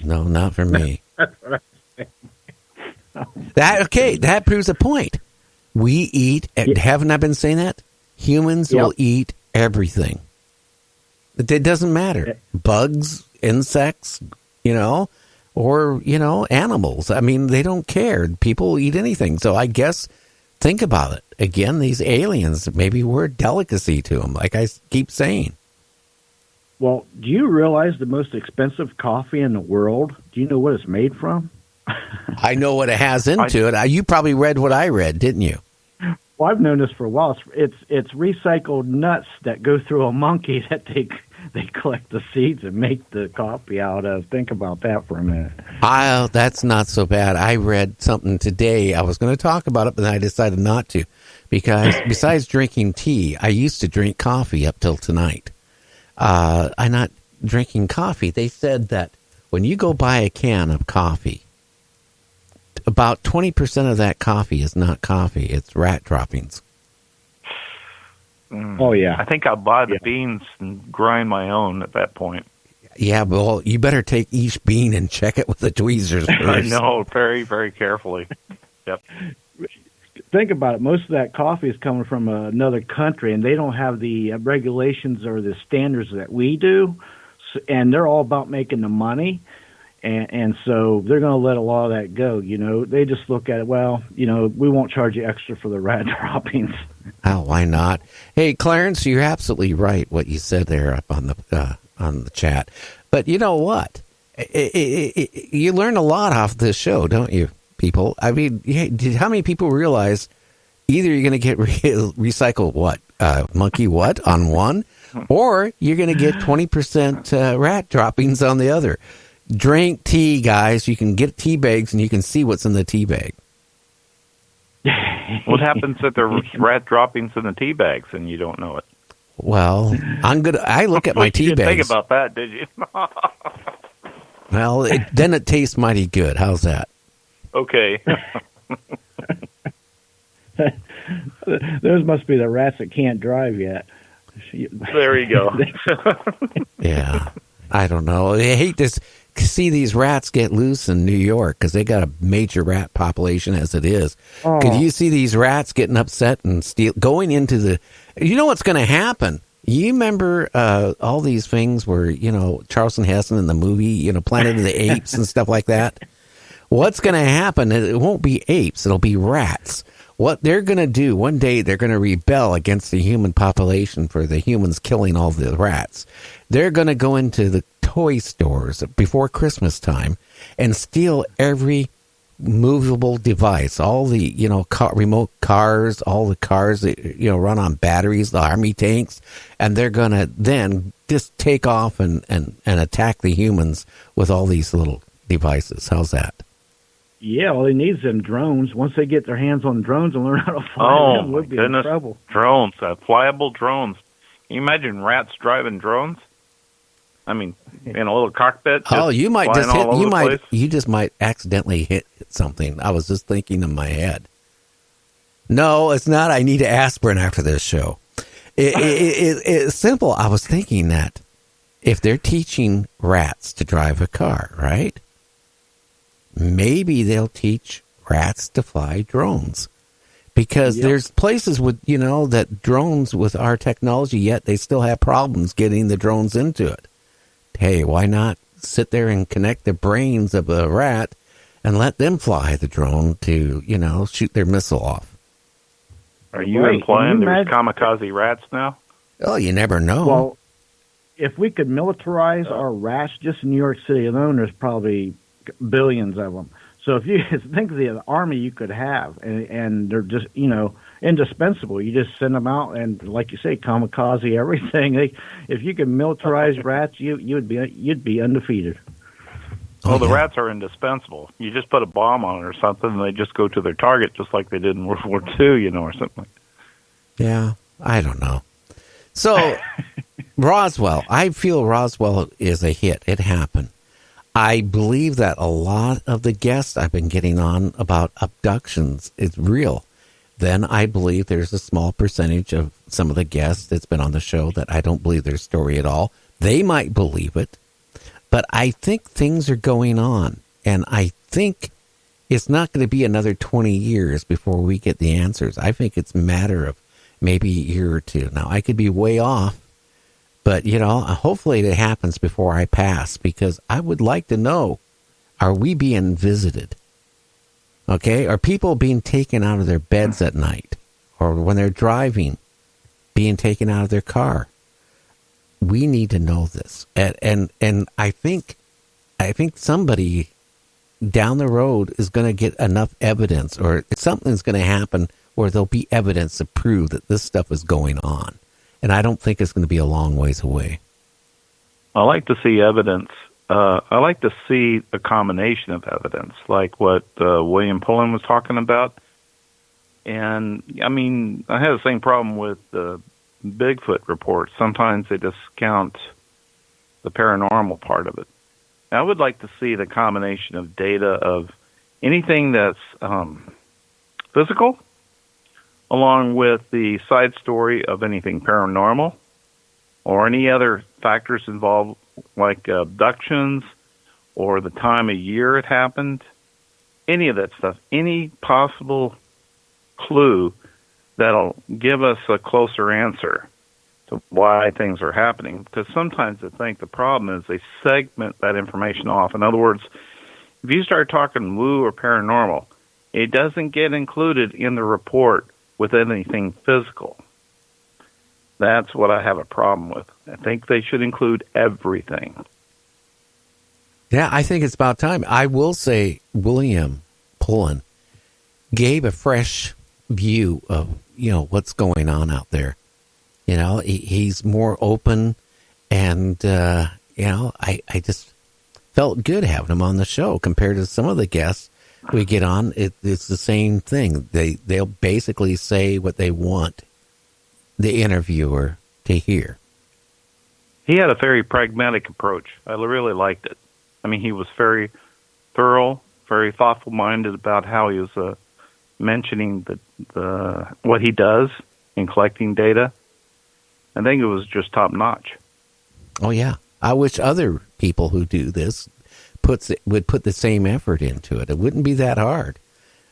No, not for me. That's what I'm saying. That proves a point. We eat, haven't I been saying that? Humans will eat everything. It doesn't matter. Bugs, insects, or, animals. I mean, they don't care. People eat anything. So I guess, think about it. Again, these aliens, maybe we're a delicacy to them, like I keep saying. Well, do you realize the most expensive coffee in the world? Do you know what it's made from? I know what it has into it. You probably read what I read, didn't you? Well, I've known this for a while. It's recycled nuts that go through a monkey that they collect the seeds and make the coffee out of. Think about that for a minute. That's not so bad. I read something today. I was going to talk about it, but then I decided not to, because besides drinking tea, I used to drink coffee up till tonight. I'm not drinking coffee. They said that when you go buy a can of coffee, about 20% of that coffee is not coffee. It's rat droppings. Oh, yeah. I think I'll buy the beans and grind my own at that point. Yeah, well, you better take each bean and check it with the tweezers first. I know, very, very carefully. Yep. Think about it. Most of that coffee is coming from another country, and they don't have the regulations or the standards that we do, and they're all about making the money. And so they're going to let a lot of that go. They just look at it, well, we won't charge you extra for the rat droppings. Oh, why not? Hey, Clarence, you're absolutely right what you said there up on the chat. But you know what? You learn a lot off this show, don't you, people? I mean, how many people realize either you're going to get recycled monkey what on one, or you're going to get 20% rat droppings on the other. Drink tea, guys. You can get tea bags and you can see what's in the tea bag. What happens if there's rat droppings in the tea bags and you don't know it? Well, I look at my tea bags. You didn't think about that, did you? Well, then it tastes mighty good. How's that? Okay. Those must be the rats that can't drive yet. There you go. Yeah. I don't know. I hate to see these rats get loose in New York because they got a major rat population as it is. Oh. Could you see these rats getting upset and going into the... You know what's going to happen? You remember all these things where, Charlton Heston in the movie, Planet of the Apes and stuff like that? What's going to happen? It won't be apes. It'll be rats. What they're going to do, one day they're going to rebel against the human population for the humans killing all the rats. They're going to go into the toy stores before Christmas time and steal every movable device, all the, remote cars, all the cars that, run on batteries, the army tanks, and they're going to then just take off and attack the humans with all these little devices. How's that? Yeah, all they need is them drones. Once they get their hands on drones and learn how to fly them, we'll be in trouble. Drones, flyable drones. Can you imagine rats driving drones? I mean, in a little cockpit. Oh, you might just hit. You just might accidentally hit something. I was just thinking in my head. No, it's not. I need aspirin after this show. It's simple. I was thinking that if they're teaching rats to drive a car, right? Maybe they'll teach rats to fly drones. Because there's places with, that drones with our technology, yet they still have problems getting the drones into it. Hey, why not sit there and connect the brains of a rat and let them fly the drone to, shoot their missile off? Are you implying there's kamikaze rats now? Oh, you never know. Well, if we could militarize our rats just in New York City alone, there's probably billions of them. So if you think of the army you could have, and they're just, indispensable. You just send them out and, like you say, kamikaze everything. If you could militarize rats, you'd be undefeated. Well, the rats are indispensable. You just put a bomb on it or something, and they just go to their target, just like they did in World War II, or something. Yeah, I don't know. So, Roswell, I feel Roswell is a hit. It happened. I believe that a lot of the guests I've been getting on about abductions is real. Then I believe there's a small percentage of some of the guests that's been on the show that I don't believe their story at all. They might believe it. But I think things are going on, and I think it's not going to be another 20 years before we get the answers. I think it's a matter of maybe a year or two. Now, I could be way off, but, hopefully it happens before I pass, because I would like to know, are we being visited? Okay? Are people being taken out of their beds at night? Or when they're driving, being taken out of their car? We need to know this. And I think somebody down the road is going to get enough evidence, or something's going to happen where there'll be evidence to prove that this stuff is going on. And I don't think it's going to be a long ways away. I like to see evidence. I like to see a combination of evidence, like what William Pullin was talking about. And, I mean, I have the same problem with the Bigfoot reports. Sometimes they discount the paranormal part of it. I would like to see the combination of data of anything that's physical, along with the side story of anything paranormal, or any other factors involved, like abductions, or the time of year it happened, any of that stuff, any possible clue that'll give us a closer answer to why things are happening. Because sometimes I think the problem is they segment that information off. In other words, if you start talking woo or paranormal, it doesn't get included in the report with anything physical. That's what I have a problem with. I think they should include everything. Yeah, I think it's about time. I will say William Pullin gave a fresh view of, what's going on out there. He's more open, and, I just felt good having him on the show compared to some of the guests we get on. It's the same thing. They'll basically say what they want the interviewer to hear. He had a very pragmatic approach. I really liked it. I mean, he was very thorough, very thoughtful-minded about how he was mentioning the what he does in collecting data. I think it was just top-notch. Oh, yeah. I wish other people who do this would put the same effort into it. It wouldn't be that hard.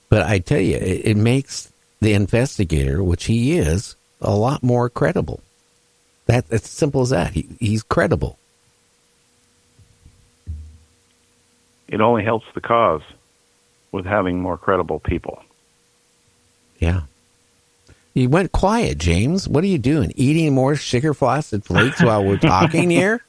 But I tell you, it makes the investigator, which he is, a lot more credible. It's as simple as that. He's credible. It only helps the cause with having more credible people. Yeah. You went quiet, James. What are you doing? Eating more sugar frosted flakes while we're talking here?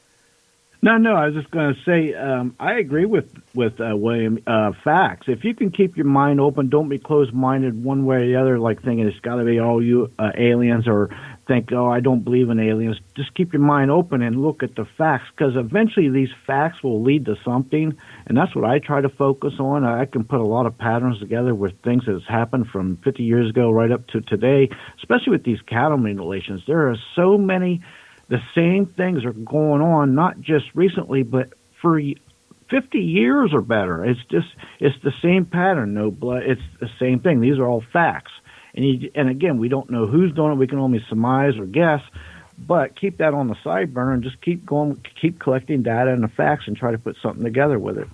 No, I was just going to say, I agree with William. Facts. If you can keep your mind open, don't be closed-minded one way or the other, like thinking it's got to be all you aliens, or think, I don't believe in aliens. Just keep your mind open and look at the facts, because eventually these facts will lead to something, and that's what I try to focus on. I can put a lot of patterns together with things that has happened from 50 years ago right up to today, especially with these cattle mutilations. There are so many. The same things are going on, not just recently, but for 50 years or better. It's the same pattern. No blood. It's the same thing. These are all facts. And again, we don't know who's doing it. We can only surmise or guess. But keep that on the side burner and just keep going, keep collecting data and the facts, and try to put something together with it.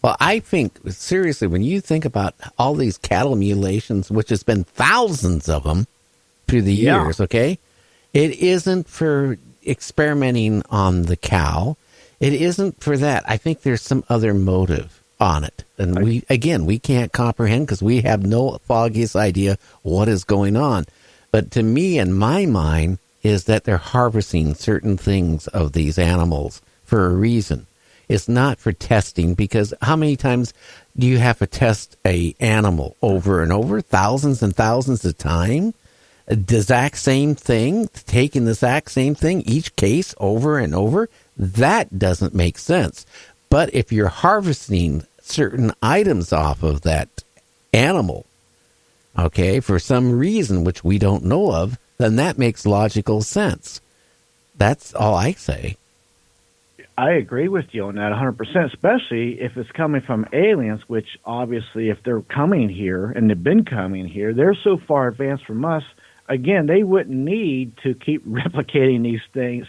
Well, I think, seriously, when you think about all these cattle mutilations, which has been thousands of them through the years, okay? It isn't for experimenting on the cow. It isn't for that. I think there's some other motive on it. And we can't comprehend, because we have no foggiest idea what is going on. But to me, in my mind, is that they're harvesting certain things of these animals for a reason. It's not for testing, because how many times do you have to test a animal over and over? Thousands and thousands of times? The exact same thing, taking the exact same thing, each case over and over? That doesn't make sense. But if you're harvesting certain items off of that animal, okay, for some reason which we don't know of, then that makes logical sense. That's all I say. I agree with you on that 100%, especially if it's coming from aliens, which obviously if they're coming here, and they've been coming here, they're so far advanced from us. again, they wouldn't need to keep replicating these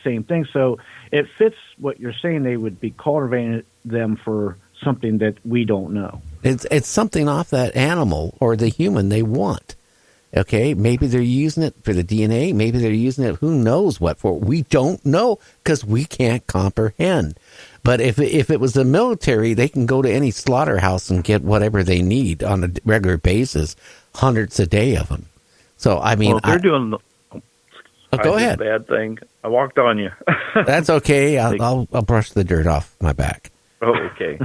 same things. So it fits what you're saying. They would be cultivating them for something that we don't know. It's something off that animal or the human they want. Okay, maybe they're using it for the DNA. Maybe they're using it, who knows what for. We don't know because we can't comprehend. But if it was the military, they can go to any slaughterhouse and get whatever they need on a regular basis, hundreds a day of them. So, I mean... Well, they're doing... go ahead. Bad thing. I walked on you. That's okay. I'll brush the dirt off my back. Oh, okay.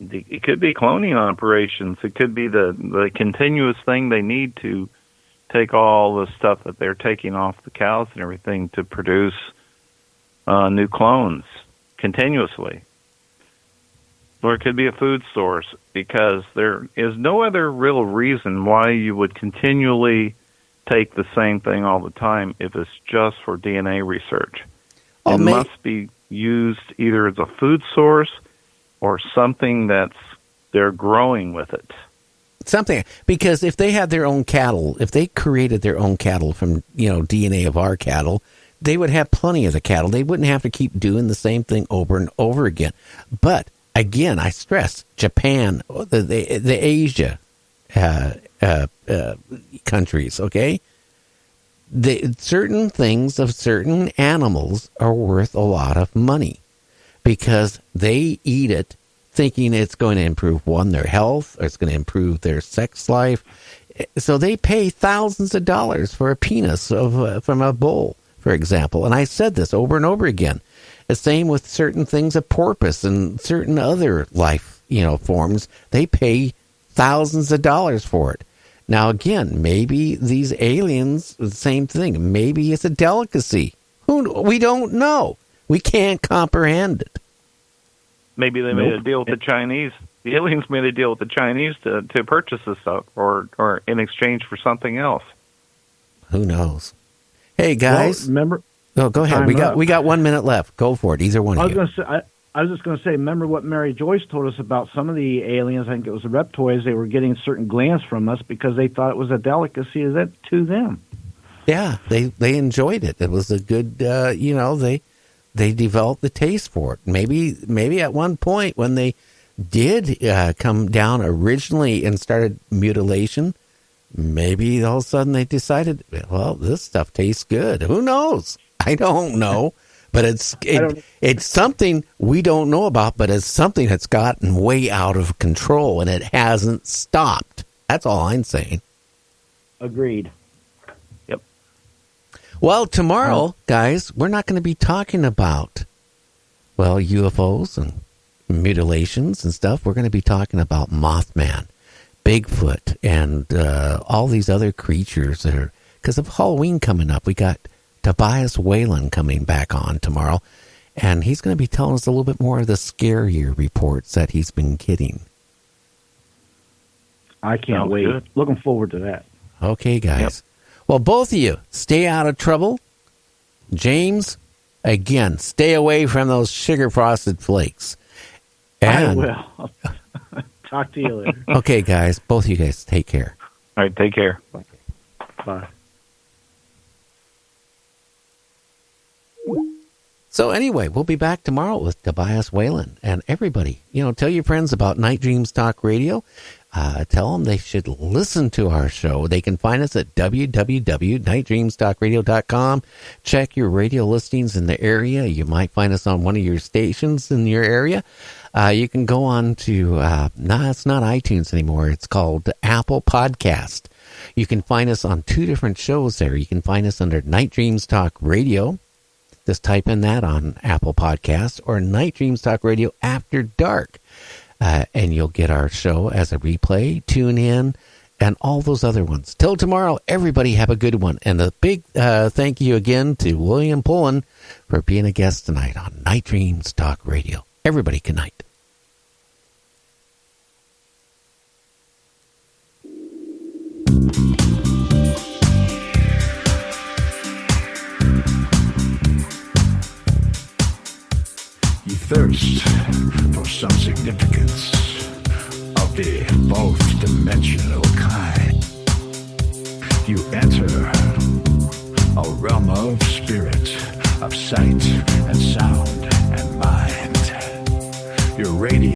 It could be cloning operations. It could be the continuous thing they need to take all the stuff that they're taking off the cows and everything to produce new clones continuously. Or it could be a food source, because there is no other real reason why you would continually take the same thing all the time if it's just for DNA research. It must be used either as a food source or something they're growing with it. Something, because if they had their own cattle, if they created their own cattle from, DNA of our cattle, they would have plenty of the cattle. They wouldn't have to keep doing the same thing over and over again. But again, I stress, Japan, the Asia countries, okay? Certain things of certain animals are worth a lot of money because they eat it thinking it's going to improve, their health, or it's going to improve their sex life. So they pay thousands of dollars for a penis from a bull, for example. And I said this over and over again. The same with certain things of porpoise and certain other life, forms. They pay thousands of dollars for it. Now, again, maybe these aliens, the same thing. Maybe it's a delicacy. We don't know. We can't comprehend it. Maybe they made a deal with the Chinese. The aliens made a deal with the Chinese to purchase this stuff, or in exchange for something else. Who knows? Hey guys, well, remember? Oh, go ahead. We got 1 minute left. Go for it. Either one of you. I was just going to say. Remember what Mary Joyce told us about some of the aliens? I think it was the reptoids. They were getting certain glands from us because they thought it was a delicacy to them. Yeah, they enjoyed it. It was a good. They developed the taste for it. Maybe at one point when they did come down originally and started mutilation, maybe all of a sudden they decided, well, this stuff tastes good. Who knows? I don't know. But it's something we don't know about, but it's something that's gotten way out of control, and it hasn't stopped. That's all I'm saying. Agreed. Well, tomorrow, guys, we're not going to be talking about, UFOs and mutilations and stuff. We're going to be talking about Mothman, Bigfoot, and all these other creatures that are, because of Halloween coming up. We got Tobias Whalen coming back on tomorrow, and he's going to be telling us a little bit more of the scarier reports that he's been getting. I can't wait. Good. Looking forward to that. Okay, guys. Yep. Well, both of you, stay out of trouble. James, again, stay away from those sugar-frosted flakes. I will. Talk to you later. Okay, guys. Both of you guys, take care. All right, take care. Bye. So anyway, we'll be back tomorrow with Tobias Whalen. And everybody, tell your friends about Night Dreams Talk Radio. Tell them they should listen to our show. They can find us at www.nightdreamstalkradio.com. Check your radio listings in the area. You might find us on one of your stations in your area. You can go on to, it's not iTunes anymore. It's called Apple Podcast. You can find us on 2 different shows there. You can find us under Night Dreams Talk Radio. Just type in that on Apple Podcasts, or Night Dreams Talk Radio After Dark. And you'll get our show as a replay, tune in, and all those other ones. Till tomorrow, everybody have a good one. And a big thank you again to William Pullin for being a guest tonight on Night Dreams Talk Radio. Everybody, good night. You thirst for some significance of the fourth dimensional kind. You answer of spirit, of sight and sound and mind. Your radio